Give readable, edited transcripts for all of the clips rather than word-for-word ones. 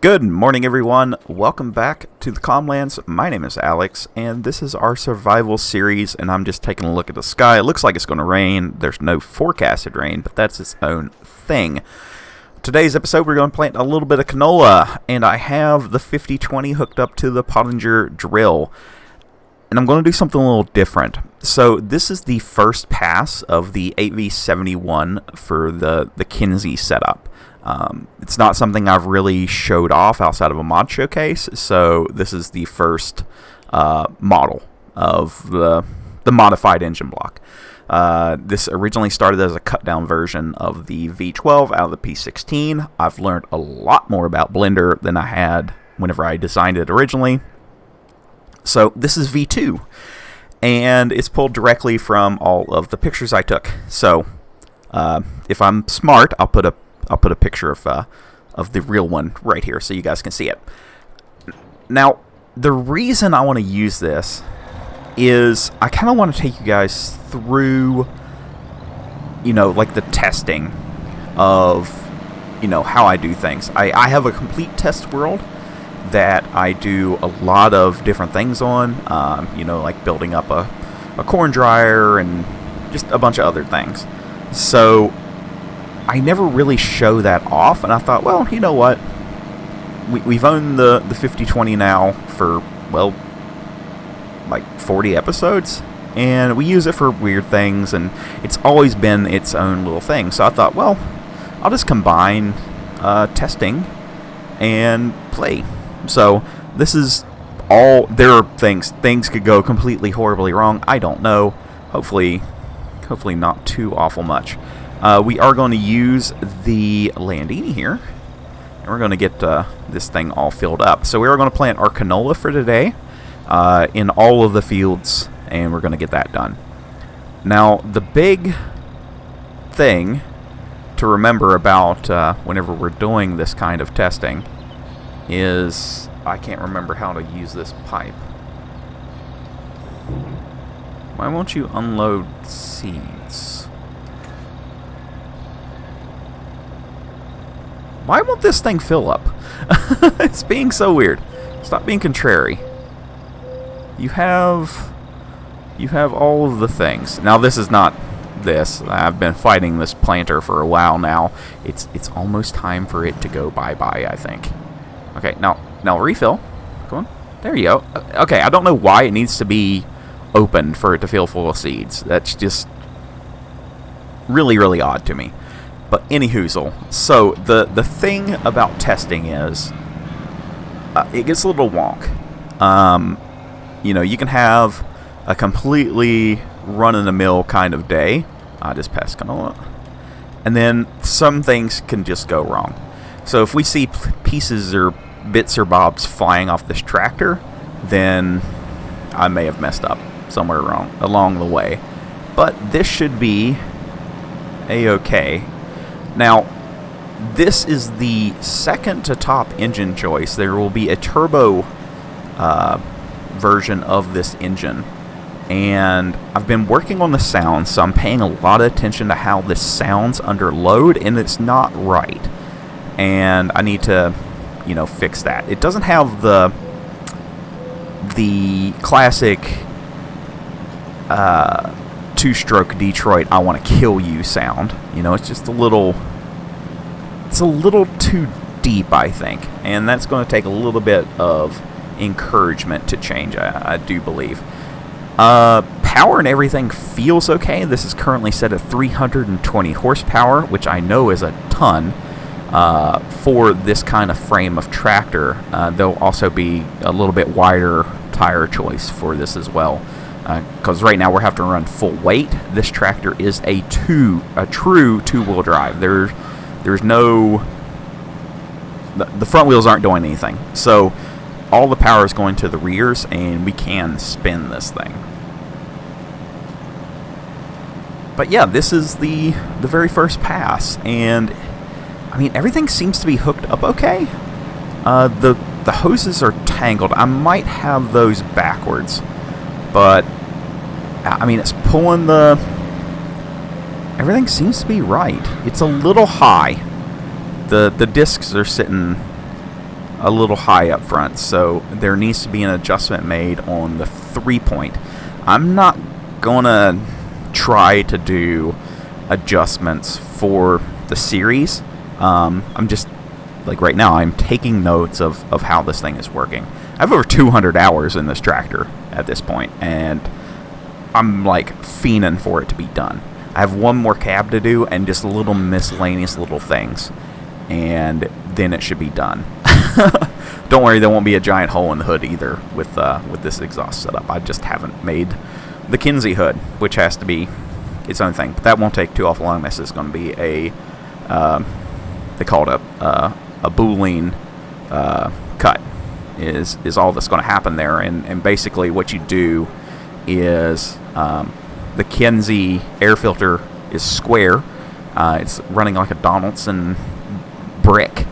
Good morning, everyone. Welcome back to the Comlands. My name is Alex, and this is our survival series, and I'm just taking a look at the sky. It looks like it's going to rain. There's no forecasted rain, but that's its own thing. Today's episode, we're going to plant a little bit of canola, and I have the 5020 hooked up to the Pottinger drill, and I'm going to do something a little different. So this is the first pass of the 8v71 for the Kinsey setup. It's not something I've really showed off outside of a mod showcase, so this is the first model of the modified engine block. This originally started as a cut-down version of the V12 out of the P16. I've learned a lot more about Blender than I had whenever I designed it originally. So this is V2, and it's pulled directly from all of the pictures I took. So if I'm smart, I'll put a picture of the real one right here so you guys can see it. Now, the reason I want to use this is I kind of want to take you guys through, like the testing of, how I do things. I have a complete test world that I do a lot of different things on, like building up a corn dryer and just a bunch of other things. So I never really show that off, and I thought, well, you know what? We've owned the 5020 now for, like 40 episodes, and we use it for weird things, and it's always been its own little thing. So I thought, well, I'll just combine testing and play. So this is all. There are things could go completely horribly wrong. I don't know. Hopefully not too awful much. We are going to use the Landini here, and we're going to get this thing all filled up. So we are going to plant our canola for today in all of the fields, and we're going to get that done. Now, the big thing to remember about whenever we're doing this kind of testing is I can't remember how to use this pipe. Why won't you unload seeds? Why won't this thing fill up? It's being so weird. Stop being contrary. You have all of the things. Now this is not this. I've been fighting this planter for a while now. It's almost time for it to go bye-bye, I think. Okay, now refill. Come on. There you go. Okay, I don't know why it needs to be open for it to fill full of seeds. That's just really, really odd to me. But anyhoozle, so the thing about testing is it gets a little wonk. You can have a completely run-of-the-mill kind of day. I just passed canola. And then some things can just go wrong. So if we see pieces or bits or bobs flying off this tractor, then I may have messed up somewhere wrong along the way. But this should be a-okay. Now, this is the second to top engine choice. There will be a turbo version of this engine, and I've been working on the sound, so I'm paying a lot of attention to how this sounds under load, and it's not right, and I need to fix that. It doesn't have the classic two-stroke Detroit I want to kill you sound. It's just a little too deep, I think, and that's going to take a little bit of encouragement to change, I do believe. Power and everything feels okay. This is currently set at 320 horsepower, which I know is a ton for this kind of frame of tractor. There'll also be a little bit wider tire choice for this as well, because right now we're having to run full weight. This tractor is a true two-wheel drive. There's no... The front wheels aren't doing anything. So all the power is going to the rears, and we can spin this thing. But yeah, this is the very first pass, and I mean, everything seems to be hooked up okay. The hoses are tangled. I might have those backwards, but I mean, it's pulling the... Everything seems to be right. It's a little high. The discs are sitting a little high up front, so there needs to be an adjustment made on the 3-point. I'm not gonna try to do adjustments for the series. I'm just, like right now, I'm taking notes of how this thing is working. I have over 200 hours in this tractor at this point, and I'm like fiending for it to be done. I have one more cab to do and just little miscellaneous little things, and then it should be done. Don't worry, there won't be a giant hole in the hood either with this exhaust setup. I just haven't made the Kinsey hood, which has to be its own thing. But that won't take too awful long. This is going to be a they call it a boolean cut is all that's going to happen there. And basically what you do is the Kinsey air filter is square. It's running like a Donaldson brick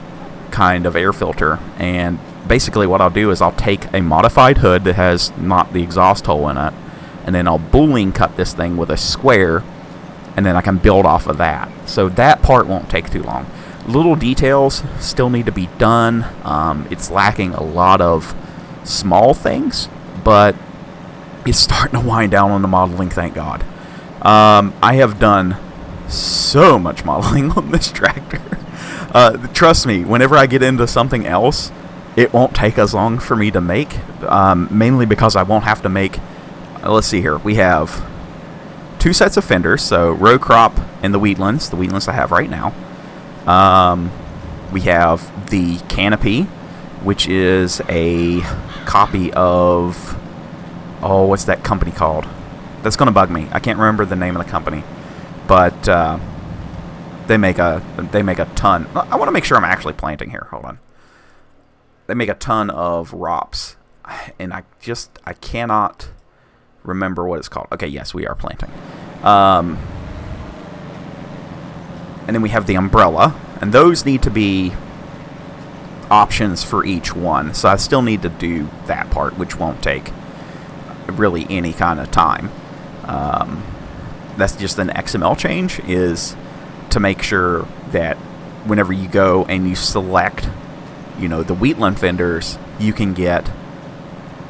kind of air filter, and basically what I'll do is I'll take a modified hood that has not the exhaust hole in it, and then I'll boolean cut this thing with a square, and then I can build off of that. So that part won't take too long. Little details still need to be done. It's lacking a lot of small things, but it's starting to wind down on the modeling, thank God. I have done so much modeling on this tractor. Trust me, whenever I get into something else, it won't take as long for me to make, mainly because I won't have to make, let's see here, we have 2 sets of fenders, so row crop and the Wheatlands I have right now. We have the canopy, which is a copy of, oh, what's that company called? That's going to bug me. I can't remember the name of the company, but they make a ton. I want to make sure I'm actually planting here. Hold on. They make a ton of ROPS, and I cannot remember what it's called. Okay, yes, we are planting. And then we have the umbrella, and those need to be options for each one. So I still need to do that part, which won't take really any kind of time. That's just an XML change, is to make sure that whenever you go and you select, the Wheatland fenders, you can get,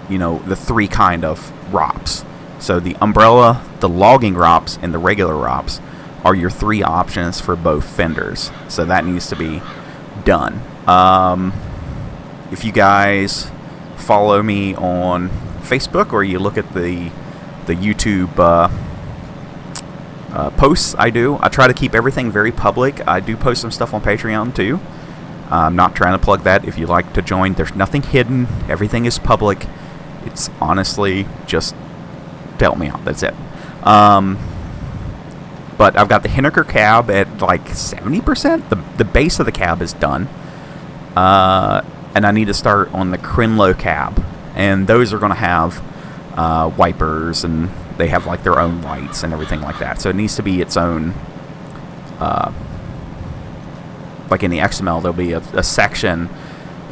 the 3 kind of ROPS. So the umbrella, the logging ROPS, and the regular ROPS are your 3 options for both fenders. So that needs to be done. If you guys follow me on Facebook, or you look at the YouTube posts I try to keep everything very public. I do post some stuff on Patreon too. I'm not trying to plug that. If you'd like to join, there's nothing hidden. Everything is public. It's honestly just to help me out. That's it. But I've got the Henniker cab at like 70%. The base of the cab is done. And I need to start on the Crenlo cab. And those are going to have wipers, and they have like their own lights and everything like that. So it needs to be its own, like in the XML, there'll be a section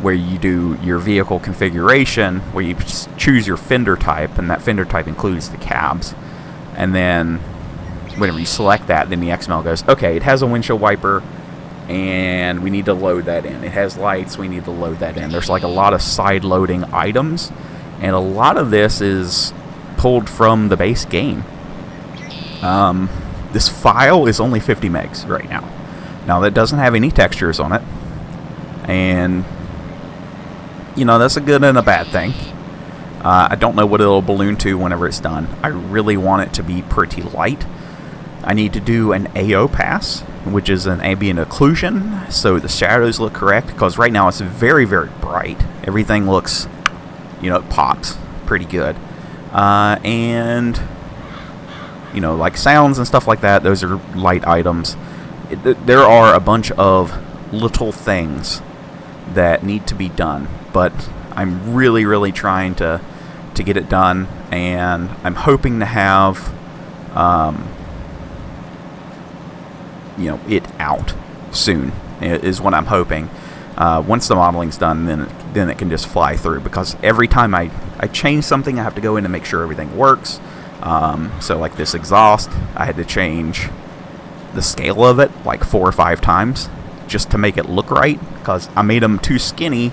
where you do your vehicle configuration, where you choose your fender type, and that fender type includes the cabs. And then whenever you select that, then the XML goes, okay, it has a windshield wiper, and we need to load that in. It has lights, we need to load that in. There's like a lot of side loading items, and a lot of this is pulled from the base game. This file is only 50 megs right now. Now that doesn't have any textures on it, and that's a good and a bad thing. I don't know what it'll balloon to whenever it's done. I really want it to be pretty light. I need to do an AO pass, which is an ambient occlusion, so the shadows look correct, because right now it's very, very bright. Everything looks, it pops pretty good. And, like sounds and stuff like that, those are light items. There are a bunch of little things that need to be done, but I'm really, really trying to get it done, and I'm hoping to have it out soon is what I'm hoping. Once the modeling's done, then it can just fly through, because every time I change something, I have to go in and make sure everything works. So like this exhaust, I had to change the scale of it like 4 or 5 times just to make it look right, because I made them too skinny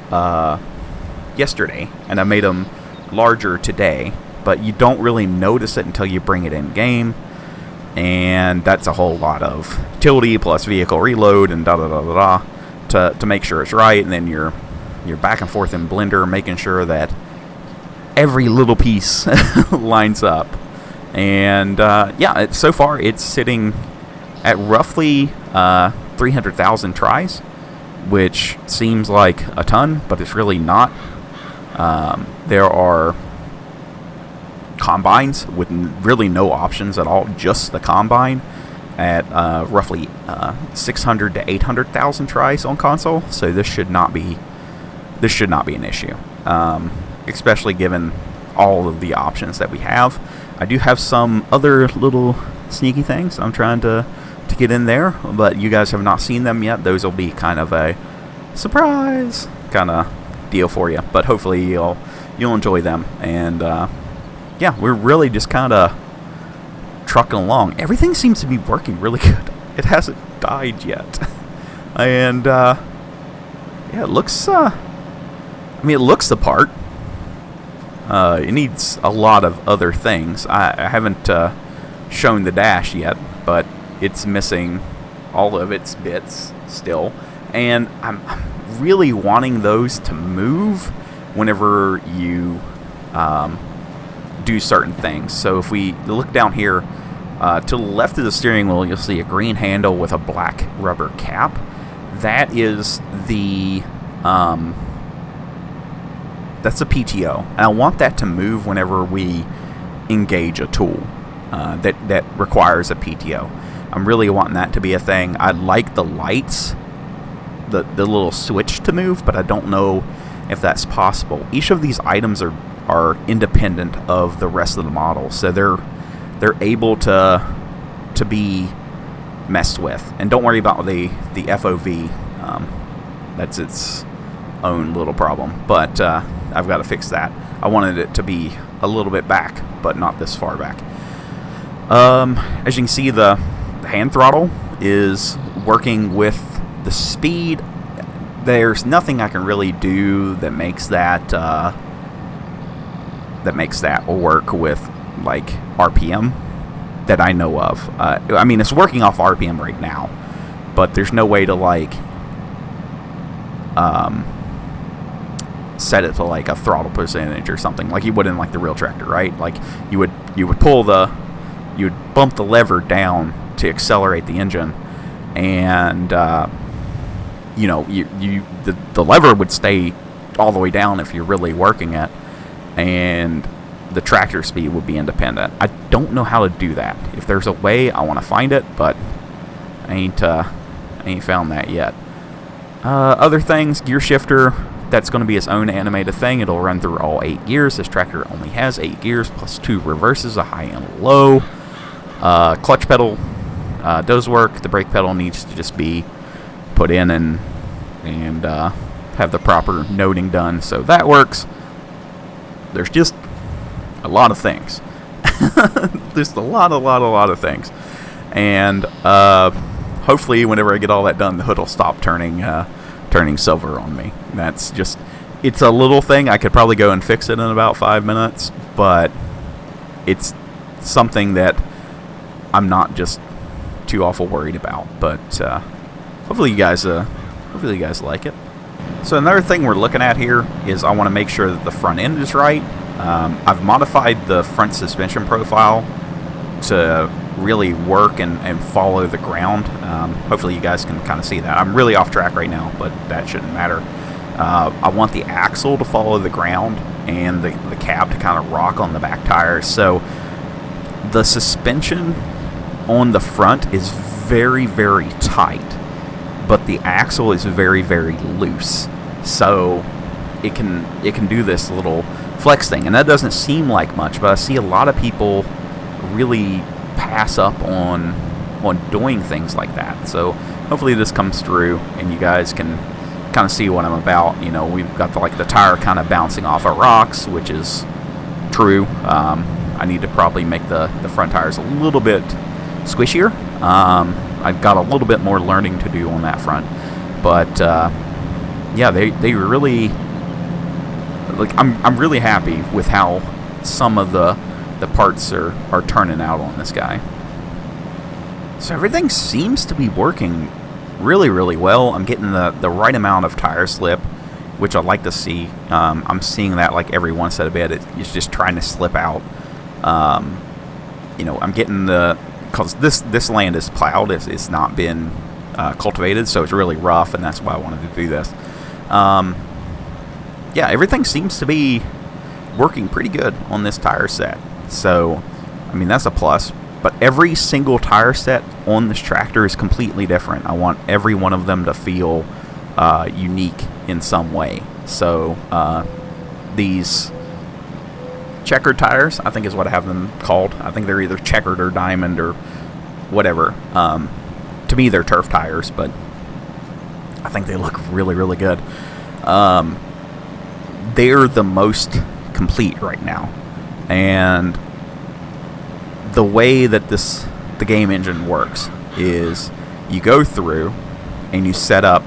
yesterday, and I made them larger today, but you don't really notice it until you bring it in game, and that's a whole lot of tilde plus vehicle reload and da-da-da-da-da to make sure it's right, and then you're back and forth in Blender making sure that every little piece lines up. And yeah, so far it's sitting at roughly 300,000 tries, which seems like a ton, but it's really not. There are combines with really no options at all, just the combine at roughly 600 to 800,000 tries on console. So this should not be an issue, especially given all of the options that we have. I do have some other little sneaky things I'm trying to get in there, but you guys have not seen them yet. Those will be kind of a surprise kind of deal for you, but hopefully you'll enjoy them. And yeah, we're really just kind of trucking along. Everything seems to be working really good. It hasn't died yet. And yeah, it looks I mean, it looks the part. It needs a lot of other things. I haven't shown the dash yet, but it's missing all of its bits still, and I'm really wanting those to move whenever you do certain things. So if we look down here to the left of the steering wheel, you'll see a green handle with a black rubber cap. That is the that's a PTO, and I want that to move whenever we engage a tool that requires a PTO. I'm really wanting that to be a thing. I like the lights, the little switch to move, but I don't know if that's possible. Each of these items are independent of the rest of the model, so they're able to be messed with. And don't worry about the FOV. That's its own little problem, but I've got to fix that. I wanted it to be a little bit back, but not this far back. As you can see, the hand throttle is working with the speed. There's nothing I can really do that makes that work with like RPM that I know of. I mean, it's working off RPM right now, but there's no way to like set it to like a throttle percentage or something like you would in like the real tractor, right? Like you would bump the lever down to accelerate the engine, and you know, the lever would stay all the way down if you're really working it, and the tractor speed would be independent. I don't know how to do that. If there's a way, I want to find it, but I ain't found that yet. Other things, gear shifter, that's going to be its own animated thing. It'll run through all 8 gears. This tractor only has 8 gears plus 2 reverses, a high and a low. Clutch pedal does work. The brake pedal needs to just be put in and have the proper noting done, so that works. There's just a lot of things. Just a lot of things. And hopefully whenever I get all that done, the hood will stop turning silver on me. That's just, it's a little thing. I could probably go and fix it in about 5 minutes, but it's something that I'm not just too awful worried about. But hopefully you guys like it. So another thing we're looking at here is I want to make sure that the front end is right. I've modified the front suspension profile to really work and follow the ground. Hopefully you guys can kind of see that. I'm really off track right now, but that shouldn't matter. I want the axle to follow the ground and the cab to kind of rock on the back tires. So the suspension on the front is very, very tight, but the axle is very, very loose. So it can do this little flex thing, and that doesn't seem like much, but I see a lot of people really pass up on doing things like that. So hopefully this comes through and you guys can kind of see what I'm about. You know, we've got the tire kind of bouncing off of rocks, which is true. I need to probably make the front tires a little bit squishier. I've got a little bit more learning to do on that front, but yeah, they really, like, I'm really happy with how some of the parts are turning out on this guy. So everything seems to be working really, really well. I'm getting the right amount of tire slip, which I'd like to see. I'm seeing that like every once in a bit. It's just trying to slip out. You know, I'm getting because this land is plowed. It's not been cultivated, so it's really rough, and that's why I wanted to do this. Yeah, everything seems to be working pretty good on this tire set. So, I mean, that's a plus. But every single tire set on this tractor is completely different. I want every one of them to feel unique in some way. So these checkered tires, I think is what I have them called. I think they're either checkered or diamond or whatever. To me, they're turf tires, but I think they look really, really good. They're the most complete right now. And the way that the game engine works is you go through and you set up,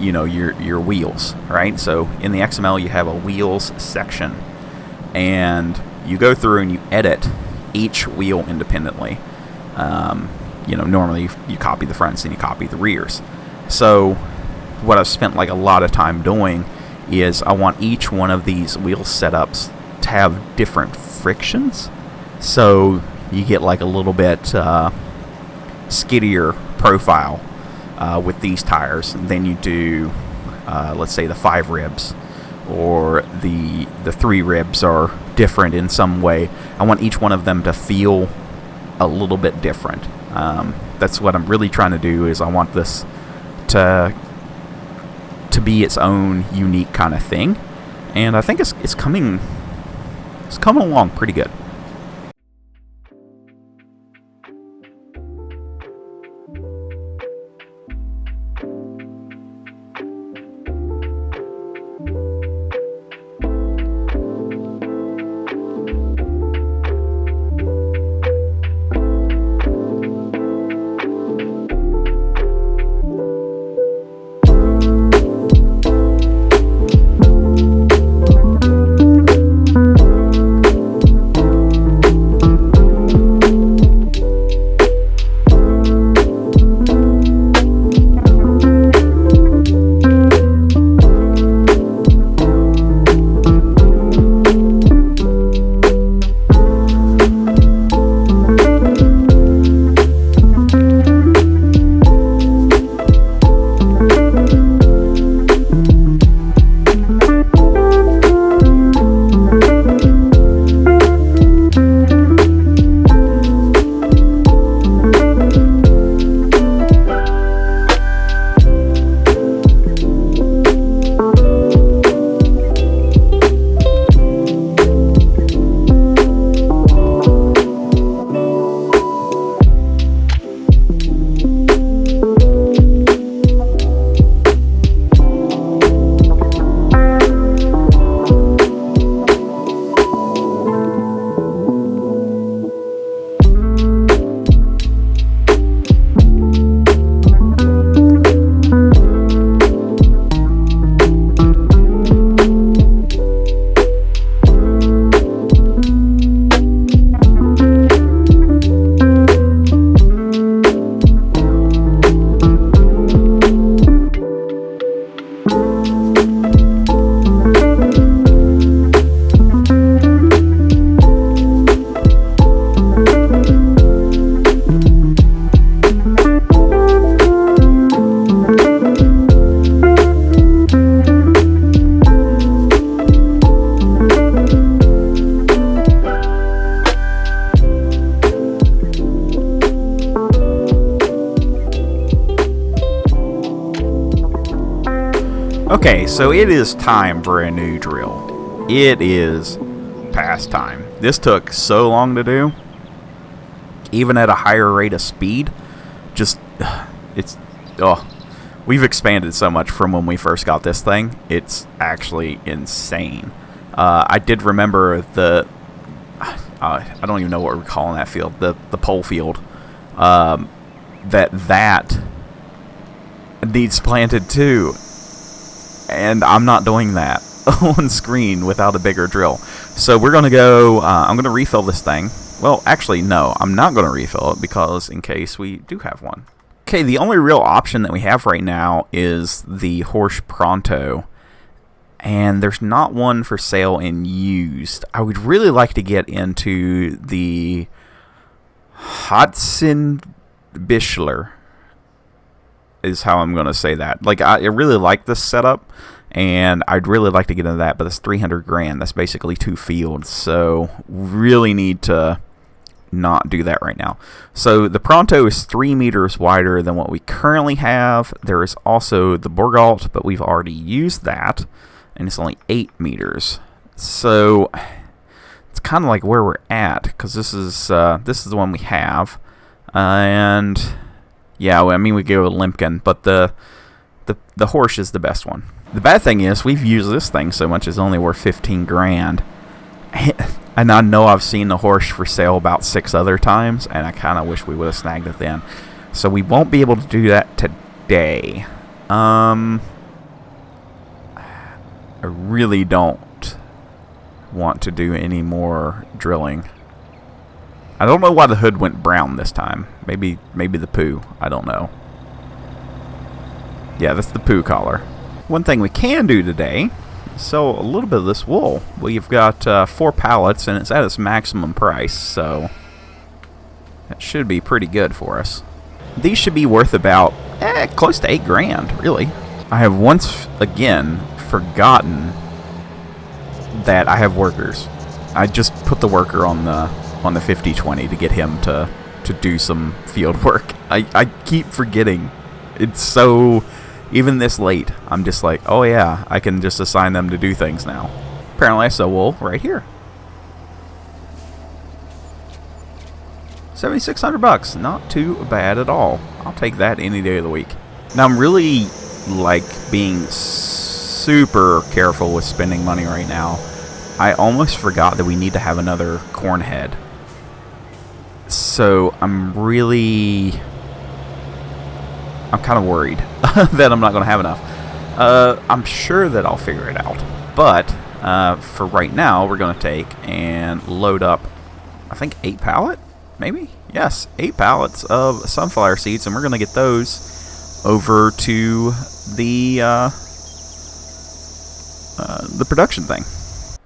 you know, your wheels, right? So in the XML you have a wheels section, and you go through and you edit each wheel independently. You know, normally you copy the fronts and you copy the rears. So what I've spent like a lot of time doing is I want each one of these wheel setups to have different frictions, so you get like a little bit skiddier profile with these tires than you do, let's say, the 5 ribs, or the 3 ribs are different in some way. I want each one of them to feel a little bit different. That's what I'm really trying to do. Is I want this to be its own unique kind of thing, and I think it's coming along pretty good. Okay, so it is time for a new drill. It is past time. This took so long to do, even at a higher rate of speed. Just, we've expanded so much from when we first got this thing. It's actually insane. I did remember I don't even know what we're calling that field, the pole field, that needs planted too. and I'm not doing that on screen without a bigger drill. So we're going to go, I'm going to refill this thing. Well, actually, no, I'm not going to refill it because in case we do have one. Okay, the only real option that we have right now is the Horse Pronto. And there's not one for sale in used. I would really like to get into the Hudson Bischler is how I'm going to say that. Like, I really like this setup, and I'd really like to get into that, but it's 300 grand. That's basically 2 fields, so really need to not do that right now. So the Pronto is 3 meters wider than what we currently have. There is also the Borgalt, but we've already used that, and it's only 8 meters. So it's kind of like where we're at, because this is the one we have, and yeah, I mean we go with Limpkin, but the Horse is the best one. The bad thing is we've used this thing so much it's only worth 15 grand, and I know I've seen the Horse for sale about 6 other times, and I kind of wish we would have snagged it then. So we won't be able to do that today. I really don't want to do any more drilling. I don't know why the hood went brown this time. Maybe the poo. I don't know. Yeah, that's the poo collar. One thing we can do today is sell a little bit of this wool. We've got 4 pallets, and it's at its maximum price, so that should be pretty good for us. These should be worth about close to 8 grand, really. I have once again forgotten that I have workers. I just put the worker on the 50/20 to get him to do some field work. I keep forgetting. It's so, even this late, I'm just like, oh yeah, I can just assign them to do things now. Apparently I sell wool right here. 7,600 bucks, not too bad at all. I'll take that any day of the week. Now I'm really like being super careful with spending money right now. I almost forgot that we need to have another corn head. So I'm kind of worried that I'm not going to have enough. I'm sure that I'll figure it out. But for right now, we're going to take and load up, I think 8 pallet, maybe? Yes, 8 pallets of sunflower seeds, and we're going to get those over to the production thing.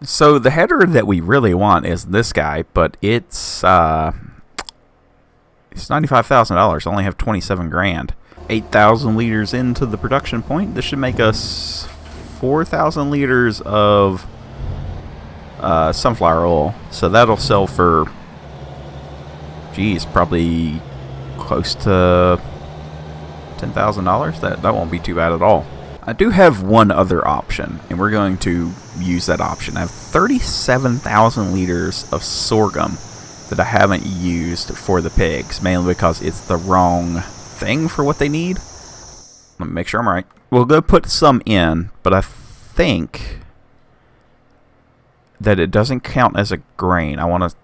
So the header that we really want is this guy, but it's $95,000. I only have 27 grand. 8,000 liters into the production point. This should make us 4,000 liters of sunflower oil. So that'll sell for, geez, probably close to $10,000. That won't be too bad at all. I do have one other option, and we're going to use that option. I have 37,000 liters of sorghum that I haven't used for the pigs, mainly because it's the wrong thing for what they need. Let me make sure I'm right. We'll go put some in, but I think that it doesn't count as a grain. I want to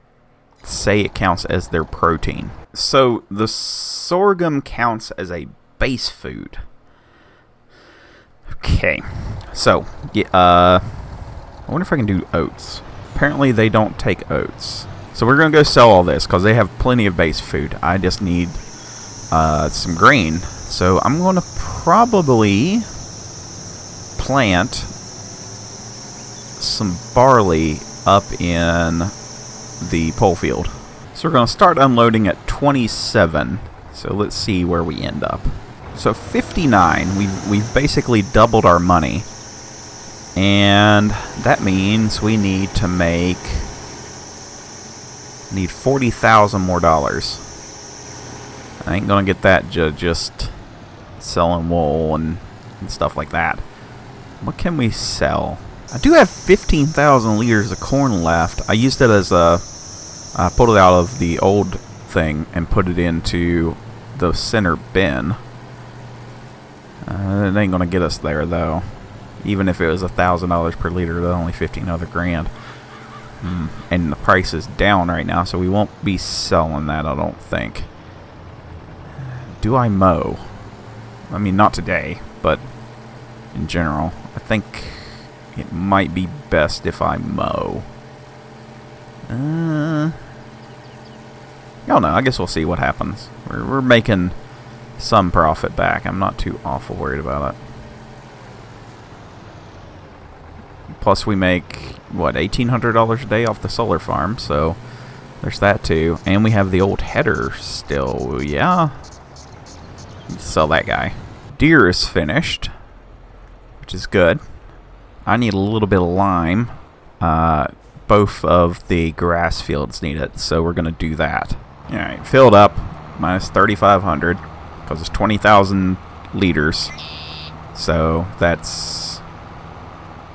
say it counts as their protein. So the sorghum counts as a base food. Okay, so yeah, I wonder if I can do oats. Apparently they don't take oats. So we're going to go sell all this because they have plenty of base food. I just need some grain. So I'm going to probably plant some barley up in the pole field. So we're going to start unloading at 27. So let's see where we end up. So 59, we've basically doubled our money. And that means we need to make 40,000 more dollars. I ain't gonna get that just selling wool and stuff like that. What can we sell? I do have 15,000 liters of corn left. I used it as I pulled it out of the old thing and put it into the center bin. It ain't gonna get us there though. Even if it was $1,000 per liter, that's only 15 other grand. And the price is down right now, so we won't be selling that, I don't think. Do I mow? I mean, not today, but in general. I think it might be best if I mow. I don't know. I guess we'll see what happens. We're making some profit back. I'm not too awful worried about it. Plus we make, what, $1,800 a day off the solar farm, so there's that too. And we have the old header still, yeah. Sell that guy. Deer is finished, which is good. I need a little bit of lime. Both of the grass fields need it, so we're going to do that. Alright, filled up, minus 3,500, because it's 20,000 liters. So that's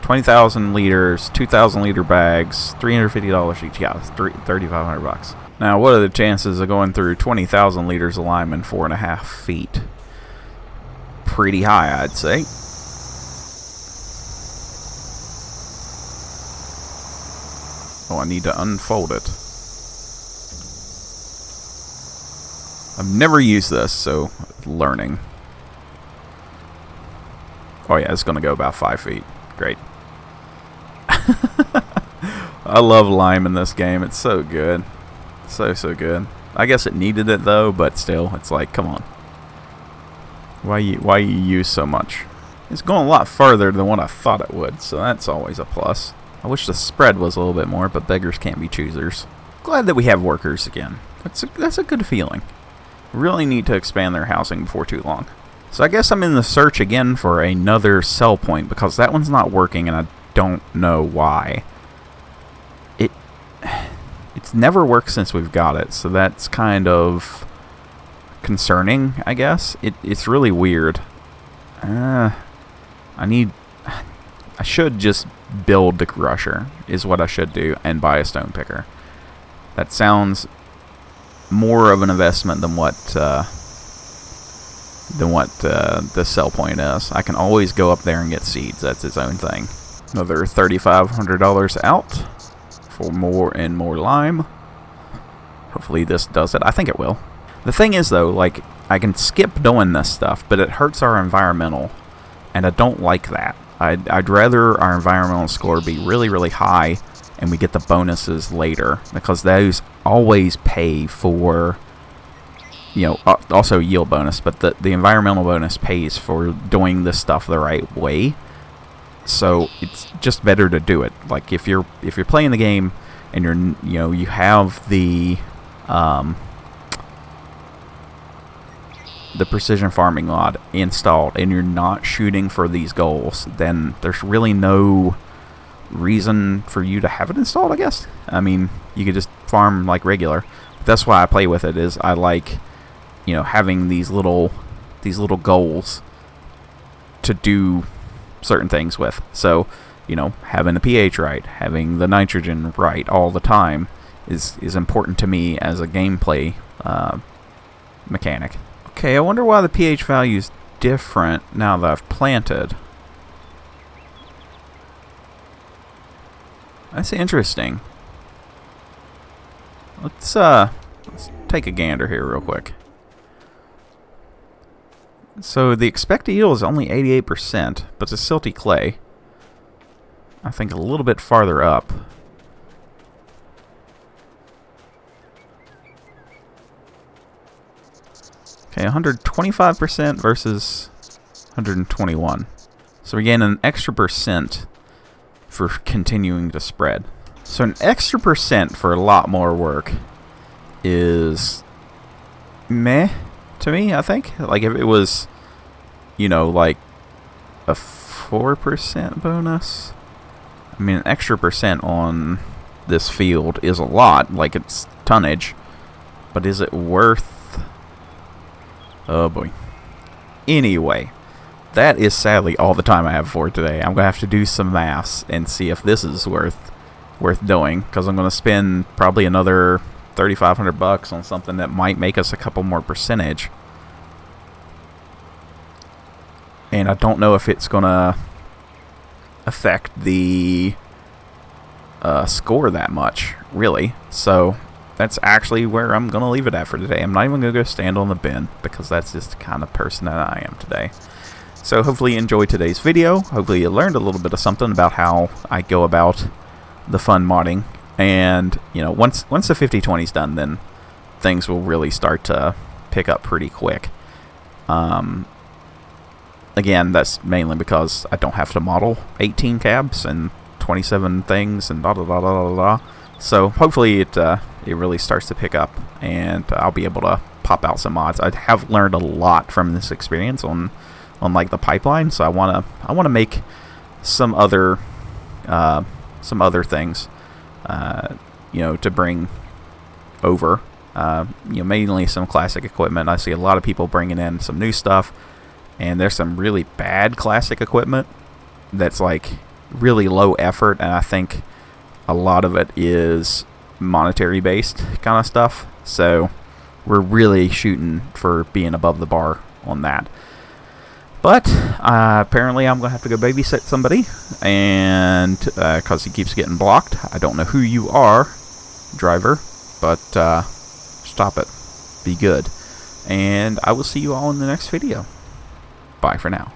20,000 liters, 2,000 liter bags, $350 each. Yeah, it's $3,500. Now, what are the chances of going through 20,000 liters of lime in 4.5 feet? Pretty high, I'd say. Oh, I need to unfold it. I've never used this, so learning. Oh yeah, it's going to go about 5 feet. Great. I love lime in this game. It's so good. So good. I guess it needed it though, but still, it's like, come on. Why you use so much? It's going a lot farther than what I thought it would, so that's always a plus. I wish the spread was a little bit more, but beggars can't be choosers. Glad that we have workers again. That's a good feeling. Really need to expand their housing before too long. So I guess I'm in the search again for another sell point, because that one's not working and I don't know why. It's never worked since we've got it, so that's kind of concerning, I guess. It's really weird. I should just build the crusher, is what I should do, and buy a stone picker. That sounds more of an investment than what the sell point is. I can always go up there and get seeds. That's its own thing. Another $3,500 out for more and more lime. Hopefully this does it. I think it will. The thing is though, like, I can skip doing this stuff, but it hurts our environmental, and I don't like that. I'd rather our environmental score be really, really high and we get the bonuses later, because those always pay for, you know, also yield bonus, but the environmental bonus pays for doing this stuff the right way. So it's just better to do it. Like if you're playing the game and you have the precision farming mod installed and you're not shooting for these goals, then there's really no reason for you to have it installed, I guess. I mean, you could just farm like regular. But that's why I play with it, is I like, having these little goals to do certain things with. So, having the pH right, having the nitrogen right all the time is important to me as a gameplay mechanic. Okay, I wonder why the pH value is different now that I've planted. That's interesting. Let's take a gander here real quick. So the expected yield is only 88%, but it's a silty clay. I think a little bit farther up. Okay, 125% versus 121. So we gain an extra percent for continuing to spread. So an extra percent for a lot more work is meh to me, I think. Like if it was, like a 4% bonus. I mean, an extra percent on this field is a lot, like it's tonnage. But is it worth... Oh boy. Anyway, that is sadly all the time I have for today. I'm going to have to do some maths and see if this is worth doing, because I'm going to spend probably another $3,500 on something that might make us a couple more percentage. And I don't know if it's going to affect the score that much, really. So that's actually where I'm going to leave it at for today. I'm not even going to go stand on the bin, because that's just the kind of person that I am today. So hopefully you enjoyed today's video. Hopefully you learned a little bit of something about how I go about the fun modding. And, you know, once the 5020 is done, then things will really start to pick up pretty quick. Again, that's mainly because I don't have to model 18 cabs and 27 things and da da da da da da. So hopefully it really starts to pick up, and I'll be able to pop out some mods. I have learned a lot from this experience on like the pipeline, so I wanna make some other things, you know, to bring over. You know, mainly some classic equipment. I see a lot of people bringing in some new stuff, and there's some really bad classic equipment that's like really low effort, and I think a lot of it is monetary based kind of stuff. So we're really shooting for being above the bar on that. But apparently I'm going to have to go babysit somebody, and because he keeps getting blocked. I don't know who you are, driver, but stop it. Be good. And I will see you all in the next video. Bye for now.